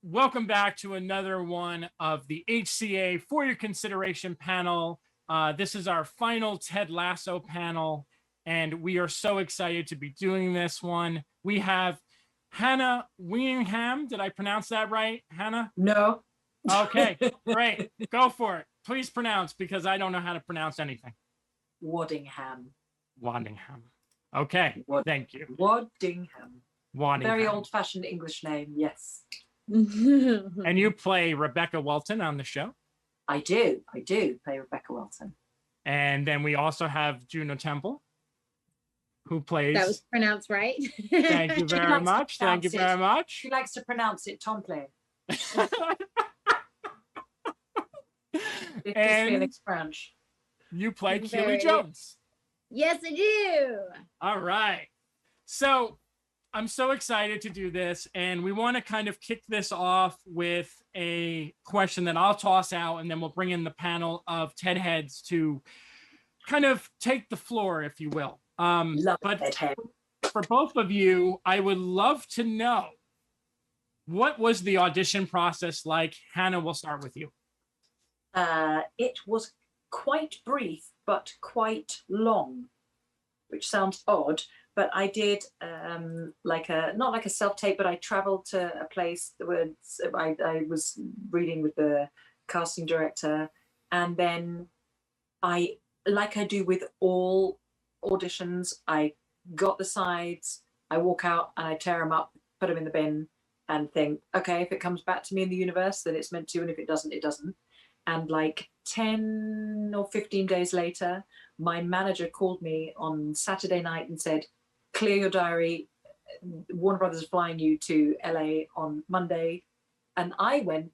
welcome back to another one of the HCA For Your Consideration panel. This is our final Ted Lasso panel, and we are so excited to be doing this one. We have Hannah Waddingham. Did I pronounce that right, Hannah? No. Okay, great. Go for it. Please pronounce, because I don't know how to pronounce anything. Waddingham. Waddingham. Okay, thank you. Waddingham. Waddingham. Very old-fashioned English name, yes. And you play Rebecca Welton on the show? I do play Rebecca Welton. And then we also have Juno Temple, who plays... That was pronounced right. Thank you very much. Thank you very much. She likes to pronounce it Temple. And French. You play Keeley Jones. Yes, I do. All right. So I'm so excited to do this, and we want to kind of kick this off with a question that I'll toss out, and then we'll bring in the panel of TED heads to kind of take the floor, if you will. But for both of you, I would love to know, what was the audition process like? Hannah, we'll start with you. It was quite brief, but quite long, which sounds odd. But I did not like a self-tape, but I traveled to a place where I was reading with the casting director, and then like I do with all auditions, I got the sides, I walk out and I tear them up, put them in the bin, and think, okay, if it comes back to me in the universe, then it's meant to, and if it doesn't, it doesn't. And like 10 or 15 days later, my manager called me on Saturday night and said, clear your diary. Warner Brothers is flying you to LA on Monday. And I went,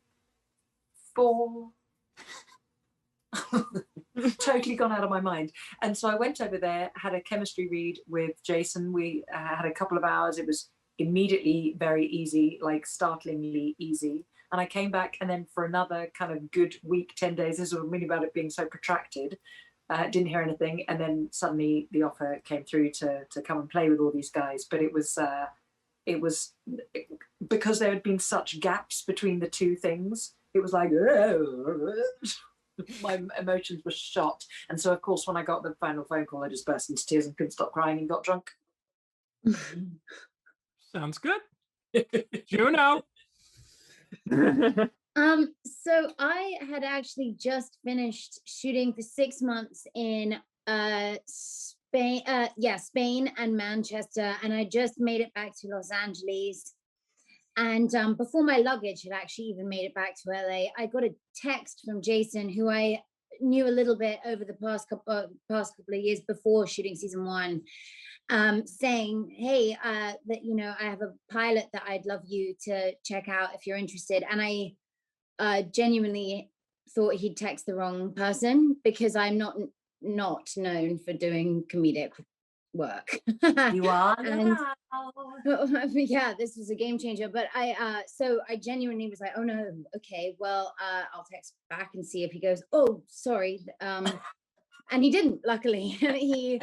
totally gone out of my mind. And so I went over there, had a chemistry read with Jason. We had a couple of hours. It was immediately very easy, like startlingly easy. And I came back, and then for another kind of good week, 10 days, this was really about it being so protracted, didn't hear anything. And then suddenly the offer came through to come and play with all these guys. But it was because there had been such gaps between the two things, it was like, my emotions were shot. And so, of course, when I got the final phone call, I just burst into tears and couldn't stop crying and got drunk. Sounds good. Juno. So I had actually just finished shooting for 6 months in Spain and Manchester, and I just made it back to Los Angeles. And before my luggage had actually even made it back to LA, I got a text from Jason, who I knew a little bit over the past couple of years before shooting season 1. Saying, hey, that, you know, I have a pilot that I'd love you to check out if you're interested. And I genuinely thought he'd text the wrong person, because I'm not known for doing comedic work. You are and, yeah, this was a game changer. But so I genuinely was like, oh no, okay, well, I'll text back and see if he goes, oh, sorry. And he didn't, luckily. He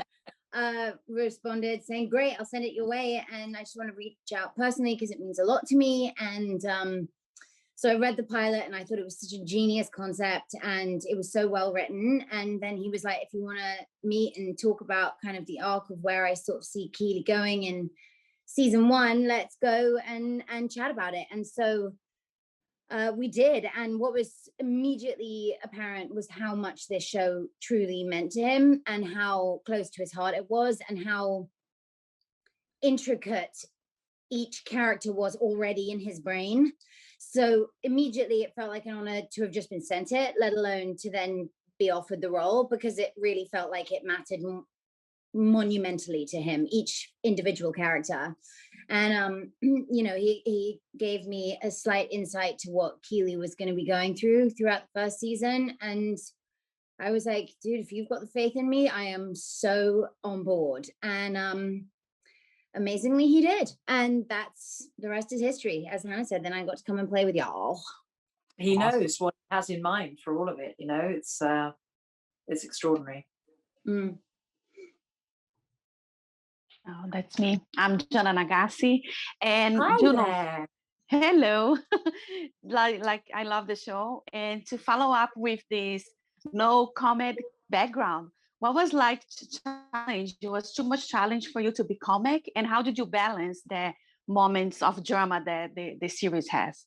responded saying, great, I'll send it your way, and I just want to reach out personally because it means a lot to me. And so I read the pilot, and I thought it was such a genius concept, and it was so well written. And then he was like, if you want to meet and talk about kind of the arc of where I sort of see Keeley going in season 1, let's go and chat about it. And so we did. And what was immediately apparent was how much this show truly meant to him, and how close to his heart it was, and how intricate each character was already in his brain. So immediately it felt like an honor to have just been sent it, let alone to then be offered the role, because it really felt like it mattered monumentally to him, each individual character. And you know, he gave me a slight insight to what Keeley was going to be going throughout the first season, and I was like, dude, if you've got the faith in me, I am so on board. And amazingly he did, and that's the rest is history. As Hannah said, then I got to come and play with y'all. He knows what he has in mind for all of it, you know. It's extraordinary. Oh, that's me. I'm Jana Nagase, and Hi Juno. there. Hello. Like I love the show. And to follow up with this no comic background, what was like challenge? It was too much challenge for you to be comic, and how did you balance the moments of drama that the series has?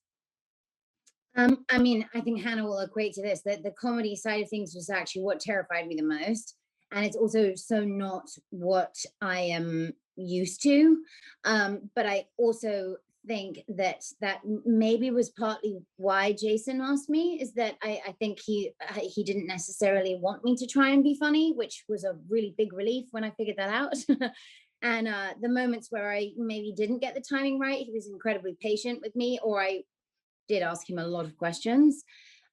I mean, I think Hannah will equate to this, that the comedy side of things was actually what terrified me the most. And it's also so not what I am used to. But I also think that maybe was partly why Jason asked me, is that I think he didn't necessarily want me to try and be funny, which was a really big relief when I figured that out. And the moments where I maybe didn't get the timing right, he was incredibly patient with me, or I did ask him a lot of questions.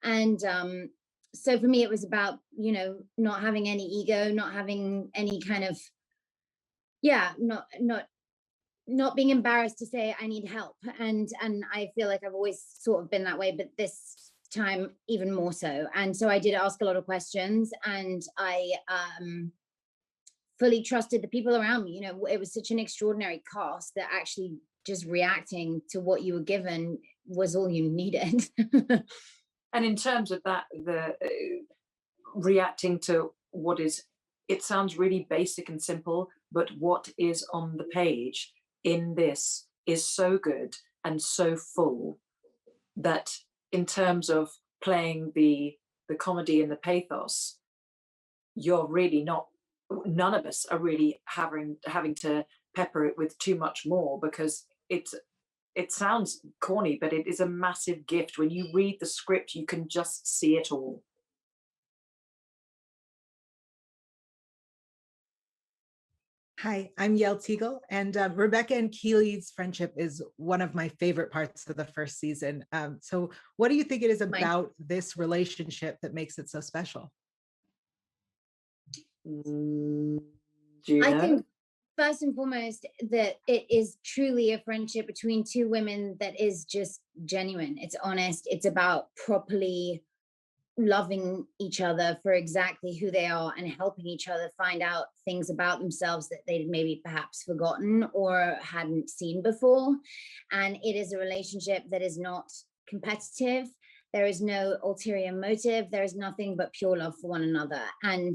And so for me, it was about, you know, not having any ego, not having any kind of, not being embarrassed to say I need help. And I feel like I've always sort of been that way, but this time even more so. And so I did ask a lot of questions, and I fully trusted the people around me. You know, it was such an extraordinary cast that actually just reacting to what you were given was all you needed. And in terms of that, the reacting to what is, it sounds really basic and simple, but what is on the page in this is so good and so full that in terms of playing the comedy and the pathos, you're really not, none of us are really having to pepper it with too much more, because it sounds corny, but it is a massive gift. When you read the script, you can just see it all. Hi, I'm Yael Tygiel, and Rebecca and Keeley's friendship is one of my favorite parts of the first season. So what do you think it is about this relationship that makes it so special? Juno? I think first and foremost that it is truly a friendship between two women that is just genuine. It's honest. It's about properly loving each other for exactly who they are and helping each other find out things about themselves that they'd maybe perhaps forgotten or hadn't seen before. And it is a relationship that is not competitive. There is no ulterior motive. There is nothing but pure love for one another. And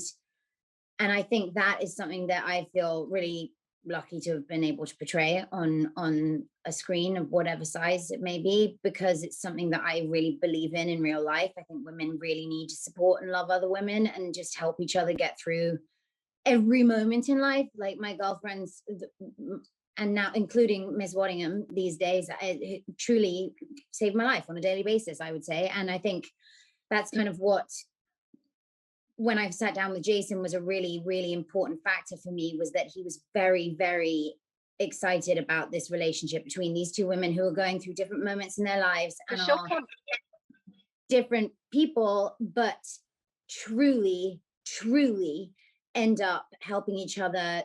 I think that is something that I feel really lucky to have been able to portray on a screen of whatever size it may be, because it's something that I really believe in real life. I think women really need to support and love other women and just help each other get through every moment in life. Like my girlfriends, and now including Miss Waddingham these days, it truly saved my life on a daily basis, I would say. And I think that's kind of what, when I sat down with Jason, was a really, really important factor for me, was that he was very, very excited about this relationship between these two women who are going through different moments in their lives and are different people, but truly, truly end up helping each other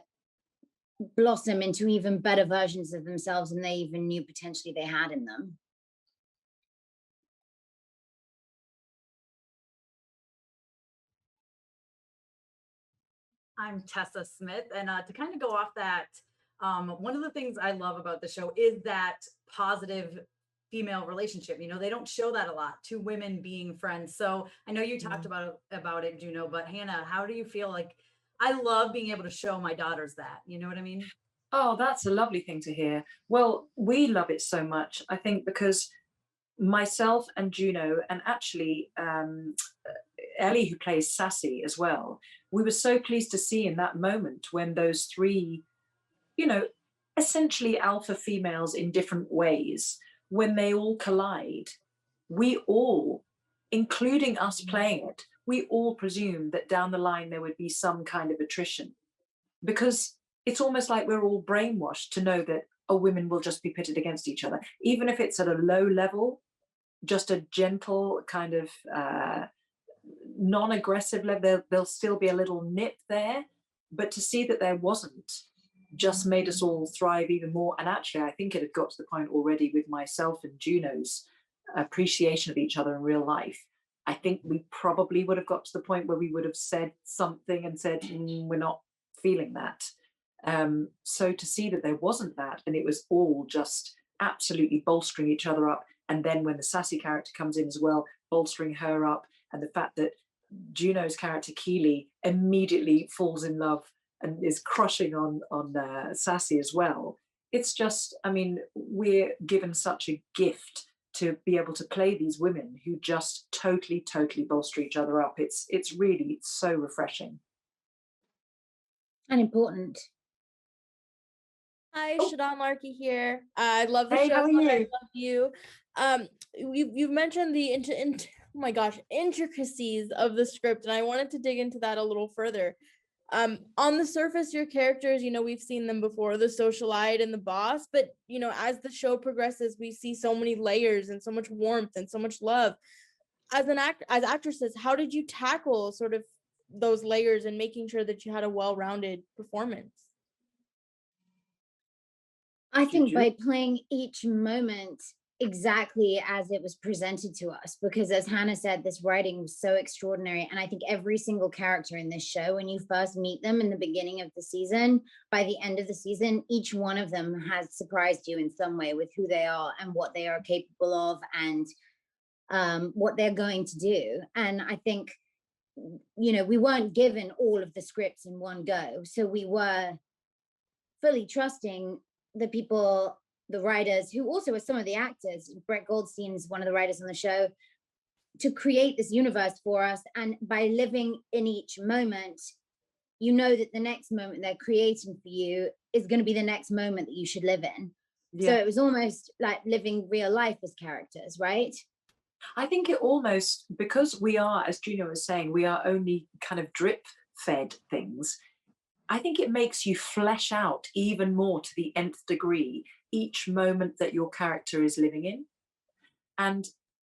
blossom into even better versions of themselves than they even knew potentially they had in them. I'm Tessa Smith, and to kind of go off that, one of the things I love about the show is that positive female relationship. You know, they don't show that a lot, two women being friends. So I know you talked about it, Juno, but Hannah, how do you feel? Like, I love being able to show my daughters that, you know what I mean? Oh, that's a lovely thing to hear. Well, we love it so much, I think, because myself and Juno, and actually Ellie, who plays Sassy as well, we were so pleased to see in that moment when those three, you know, essentially alpha females in different ways, when they all collide, we all, including us playing it, we all presumed that down the line there would be some kind of attrition, because it's almost like we're all brainwashed to know that, oh, women will just be pitted against each other, even if it's at a low level, just a gentle kind of non-aggressive level. There'll still be a little nip there, but to see that there wasn't just made us all thrive even more. And actually, I think it had got to the point already with myself and Juno's appreciation of each other in real life. I think we probably would have got to the point where we would have said something and said, we're not feeling that. So to see that there wasn't that, and it was all just absolutely bolstering each other up. And then when the sassy character comes in as well, bolstering her up, and the fact that Juno's character Keeley immediately falls in love and is crushing on Sassy as well. It's just, I mean, we're given such a gift to be able to play these women who just totally bolster each other up. It's really so refreshing and important. Hi, Oh. Shadan Larki here. I love the Hey, show. how are I you? love you. You've mentioned the oh my gosh, intricacies of the script, and I wanted to dig into that a little further. On the surface, your characters, you know, we've seen them before, the socialite and the boss, but you know, as the show progresses, we see so many layers and so much warmth and so much love. As actresses, how did you tackle sort of those layers and making sure that you had a well-rounded performance? I think Juju? by playing each moment exactly as it was presented to us, because as Hannah said, this writing was so extraordinary. And I think every single character in this show, when you first meet them in the beginning of the season, by the end of the season, each one of them has surprised you in some way with who they are and what they are capable of, and what they're going to do. And I think, you know, we weren't given all of the scripts in one go. So we were fully trusting the people, the writers, who also are some of the actors. Brett Goldstein is one of the writers on the show, to create this universe for us. And by living in each moment, you know that the next moment they're creating for you is going to be the next moment that you should live in. Yeah. So it was almost like living real life as characters, right? I think it almost, because we are, as Juno was saying, we are only kind of drip fed things. I think it makes you flesh out even more to the nth degree each moment that your character is living in. And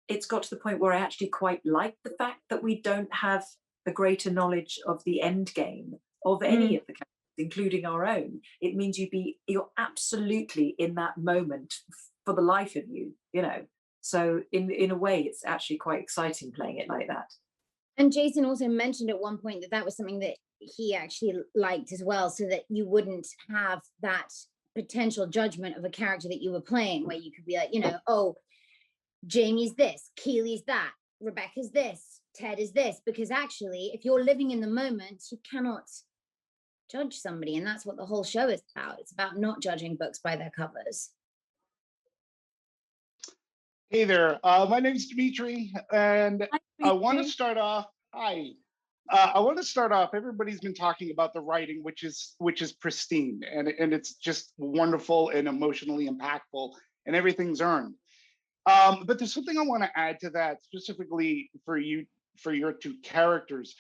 it's got to the point where I actually quite like the fact that we don't have a greater knowledge of the end game of any of the characters, including our own. It means you're absolutely in that moment for the life of you, you know. So in a way, it's actually quite exciting playing it like that. And Jason also mentioned at one point that that was something that he actually liked as well, so that you wouldn't have that potential judgment of a character that you were playing, where you could be like, you know, oh, Jamie's this, Keeley's that, Rebecca's this, Ted is this, because actually, if you're living in the moment, you cannot judge somebody. And that's what the whole show is about. It's about not judging books by their covers. Hey there, my name's Demetri, and I want to start off. Hi, I want to start off. Everybody's been talking about the writing, which is pristine, and it's just wonderful and emotionally impactful, and everything's earned. But there's something I want to add to that, specifically for your two characters.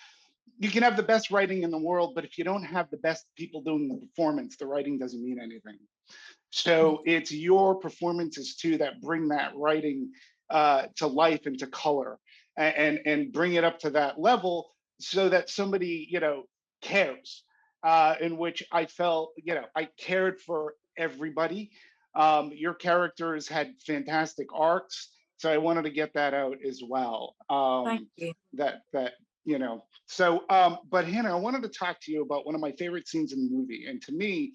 You can have the best writing in the world, but if you don't have the best people doing the performance, the writing doesn't mean anything. So it's your performances too that bring that writing to life and to color, and bring it up to that level so that somebody, you know, cares. In which I felt, you know, I cared for everybody. Your characters had fantastic arcs, so I wanted to get that out as well. Thank you. That you know. So, but Hannah, I wanted to talk to you about one of my favorite scenes in the movie, and to me,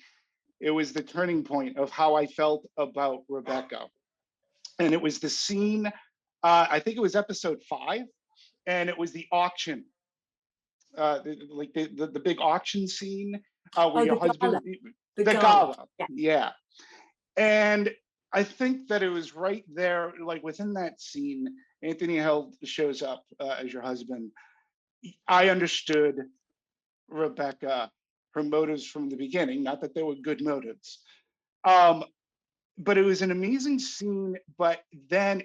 it was the turning point of how I felt about Rebecca. And it was the scene, I think it was episode 5, and it was the auction, the big auction scene where your husband, the gala. Yeah. And I think that it was right there, like within that scene, Anthony Held shows up as your husband. I understood Rebecca, her motives from the beginning, not that they were good motives. But it was an amazing scene, but then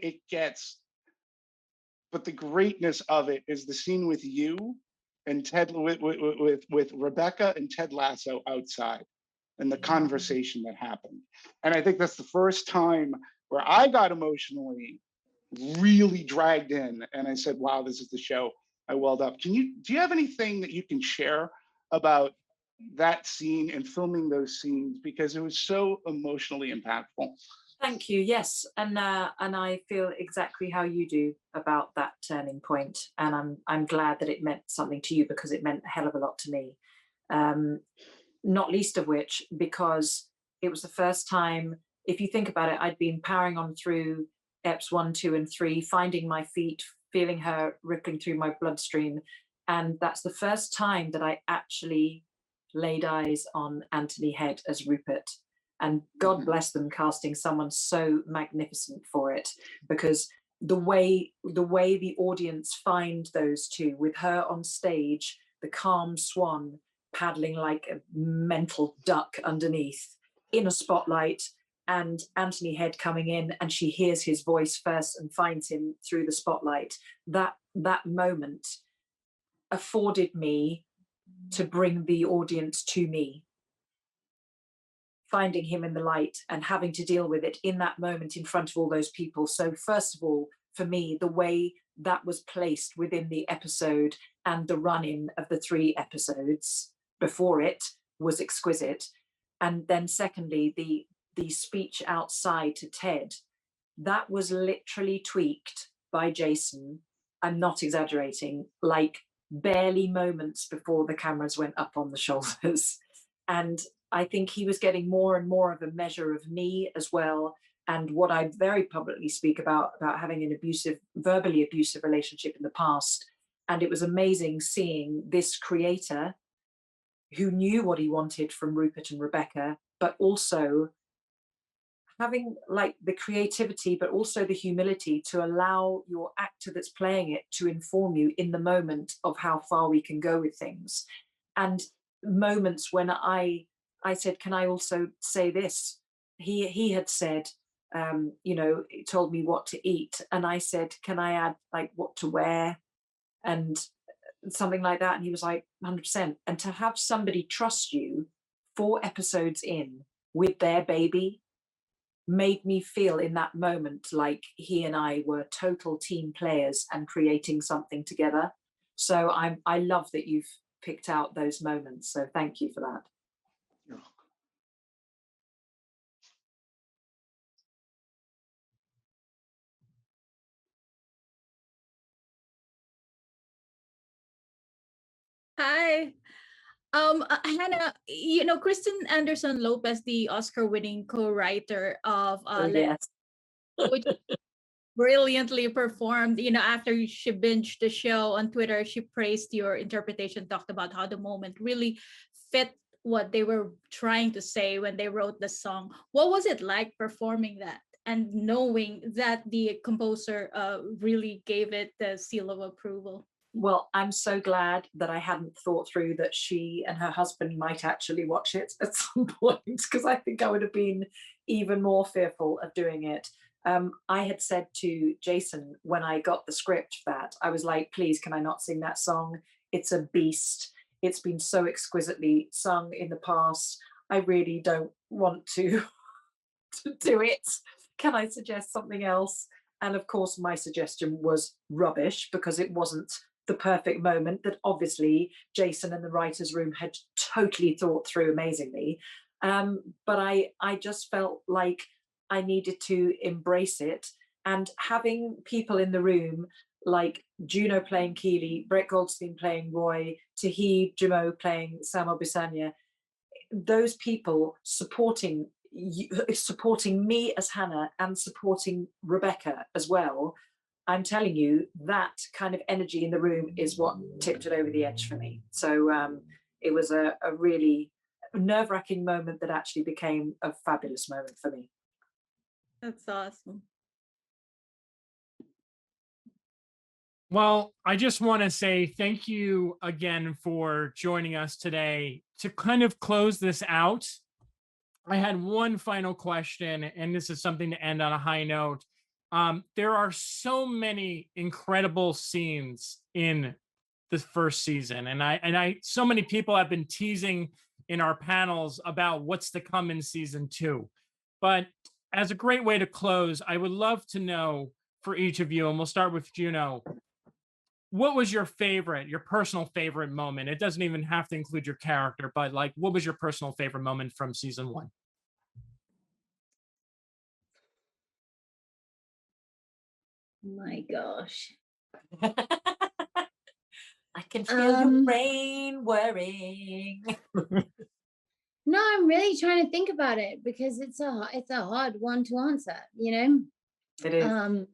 but the greatness of it is the scene with you and Ted, with Rebecca and Ted Lasso outside, and the conversation that happened. And I think that's the first time where I got emotionally really dragged in, and I said, wow, this is the show I welled up. Do you have anything that you can share about that scene and filming those scenes, because it was so emotionally impactful? Thank you. Yes, and I feel exactly how you do about that turning point, and I'm glad that it meant something to you, because it meant a hell of a lot to me. Not least of which because it was the first time if you think about it, I'd been powering on through EPs 1, 2, and 3, finding my feet, feeling her rippling through my bloodstream. And that's the first time that I actually laid eyes on Anthony Head as Rupert. And God bless them casting someone so magnificent for it, because the way the audience find those two, with her on stage, the calm swan paddling like a mental duck underneath in a spotlight, and Anthony Head coming in, and she hears his voice first and finds him through the spotlight. That moment afforded me to bring the audience to me, finding him in the light and having to deal with it in that moment in front of all those people. So first of all, for me, the way that was placed within the episode and the run-in of the 3 episodes before it was exquisite. And then secondly, the speech outside to Ted, that was literally tweaked by Jason. I'm not exaggerating, like barely moments before the cameras went up on the shoulders. And I think he was getting more and more of a measure of me as well. And what I very publicly speak about having an verbally abusive relationship in the past. And it was amazing seeing this creator who knew what he wanted from Rupert and Rebecca, but also having like the creativity, but also the humility to allow your actor that's playing it to inform you in the moment of how far we can go with things. And moments when I said, can I also say this? He had said, told me what to eat. And I said, can I add like what to wear? And something like that. And he was like, 100%. And to have somebody trust you 4 episodes in with their baby made me feel in that moment like he and I were total team players and creating something together. So I love that you've picked out those moments. So thank you for that. Hi. Hannah, Kristen Anderson Lopez, the Oscar-winning co-writer of Yes. which brilliantly performed. After she binged the show on Twitter, she praised your interpretation, talked about how the moment really fit what they were trying to say when they wrote the song. What was it like performing that and knowing that the composer really gave it the seal of approval? Well, I'm so glad that I hadn't thought through that she and her husband might actually watch it at some point, because I think I would have been even more fearful of doing it. I had said to Jason when I got the script that I was like, please, can I not sing that song? It's a beast. It's been so exquisitely sung in the past. I really don't want to do it. Can I suggest something else? And of course, my suggestion was rubbish, because it wasn't the perfect moment that obviously Jason and the writer's room had totally thought through amazingly. But I just felt like I needed to embrace it. And having people in the room like Juno playing Keeley, Brett Goldstein playing Roy, Tahib Jamo playing Samo Bisanya, those people supporting me as Hannah and supporting Rebecca as well. I'm telling you, that kind of energy in the room is what tipped it over the edge for me. So it was a really nerve-wracking moment that actually became a fabulous moment for me. That's awesome. Well, I just want to say thank you again for joining us today. To kind of close this out, I had one final question, and this is something to end on a high note. There are so many incredible scenes in the first season, and so many people have been teasing in our panels about what's to come in season 2. But as a great way to close, I would love to know for each of you, and we'll start with Juno, what was your personal favorite moment? It doesn't even have to include your character, but like, what was your personal favorite moment from season 1? My gosh. I can feel your brain whirring. No, I'm really trying to think about it because it's a hard one to answer, you know? It is.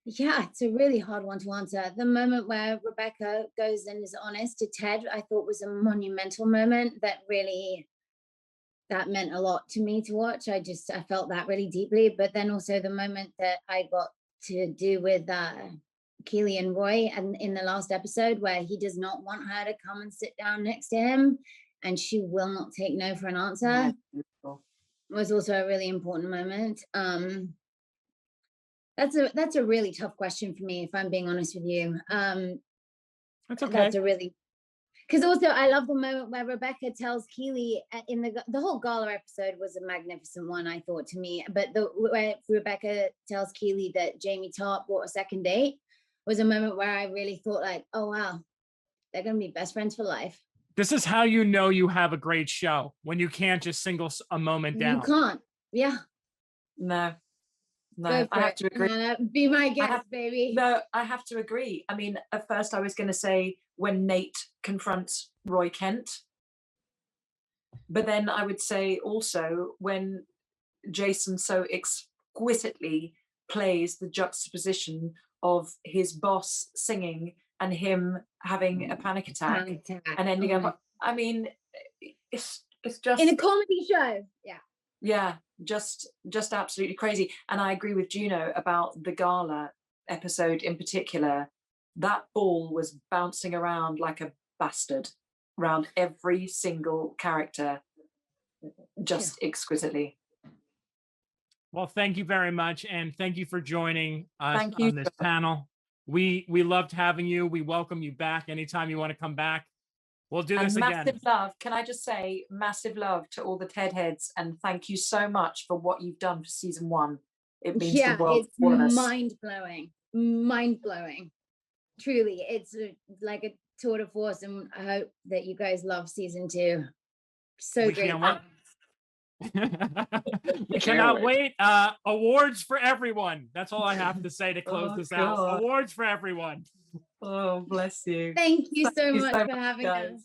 Yeah, it's a really hard one to answer. The moment where Rebecca goes and is honest to Ted, I thought was a monumental moment that meant a lot to me to watch. I felt that really deeply. But then also the moment that I got to do with Keeley and Roy and in the last episode where he does not want her to come and sit down next to him and she will not take no for an answer was also a really important moment. That's a really tough question for me, if I'm being honest with you. That's okay. That's a really, because also I love the moment where Rebecca tells Keeley in the whole gala episode was a magnificent one, I thought, to me. But where Rebecca tells Keeley that Jamie Tartt bought a second date was a moment where I really thought like, oh wow, they're gonna be best friends for life. This is how you know you have a great show, when you can't just single a moment down. You can't. Yeah. No, Go I for have it, to agree. Hannah. Be my guest, baby. No, I have to agree. I mean, at first I was going to say when Nate confronts Roy Kent, but then I would say also when Jason so exquisitely plays the juxtaposition of his boss singing and him having a panic attack and ending up. I mean, it's just in a comedy show. Yeah, just absolutely crazy. And I agree with Juno about the gala episode in particular. That ball was bouncing around like a bastard around every single character, just exquisitely. Well, thank you very much, and thank you for joining us Thank you. on this panel. We loved having you. We welcome you back anytime you want to come back. We'll do this again. Massive love. Can I just say massive love to all the TED heads, and thank you so much for what you've done for season 1. It means the world to all of us. Mind blowing. Truly, it's like a tour de force, and I hope that you guys love season 2. So We great. can't wait. We cannot wait. Awards for everyone. That's all I have to say to close this out. Awards for everyone. Oh, bless you. Thank you so Thank you much so for much, having guys. us.